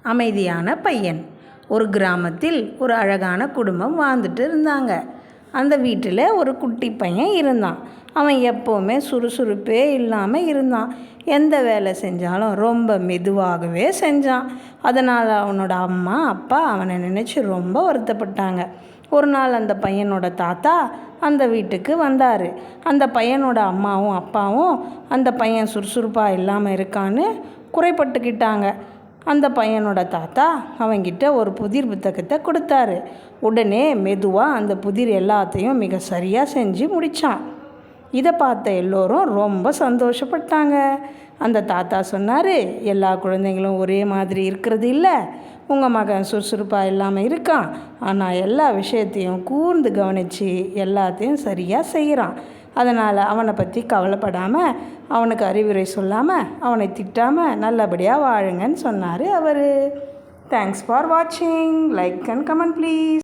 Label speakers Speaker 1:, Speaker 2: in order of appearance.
Speaker 1: அமைதியான பையன். ஒரு கிராமத்தில் ஒரு அழகான குடும்பம் வாழ்ந்துட்டு இருந்தாங்க. அந்த வீட்டில் ஒரு குட்டி பையன் இருந்தான். அவன் எப்போவுமே சுறுசுறுப்பே இல்லாமல் இருந்தான். எந்த வேலை செஞ்சாலும் ரொம்ப மெதுவாகவே செஞ்சான். அதனால் அவனோட அம்மா அப்பா அவனை நினச்சி ரொம்ப வருத்தப்பட்டாங்க. ஒரு நாள் அந்த பையனோட தாத்தா அந்த வீட்டுக்கு வந்தார். அந்த பையனோட அம்மாவும் அப்பாவும் அந்த பையன் சுறுசுறுப்பாக இல்லாமல் இருக்கான்னு குறைப்பட்டுக்கிட்டாங்க. அந்த பையனோட தாத்தா அவங்கிட்ட ஒரு புதிர் புத்தகத்தை கொடுத்தாரு. உடனே மெதுவாக அந்த புதிர் எல்லாத்தையும் மிக சரியாக செஞ்சு முடித்தான். இதை பார்த்த எல்லோரும் ரொம்ப சந்தோஷப்பட்டாங்க. அந்த தாத்தா சொன்னார், எல்லா குழந்தைங்களும் ஒரே மாதிரி இருக்கிறது இல்லை. உங்கள் மகன் சுறுசுறுப்பாக இல்லாமல் இருக்கான், ஆனால் எல்லா விஷயத்தையும் கூர்ந்து கவனித்து எல்லாத்தையும் சரியாக செய்கிறான். அதனால் அவனை பற்றி கவலைப்படாமல், அவனுக்கு அறிவுரை சொல்லாமல், அவனை திட்டாமல் நல்லபடியாக வாழுங்கன்னு சொன்னார் அவர். தேங்க்ஸ் ஃபார் வாட்சிங். Like and comment please.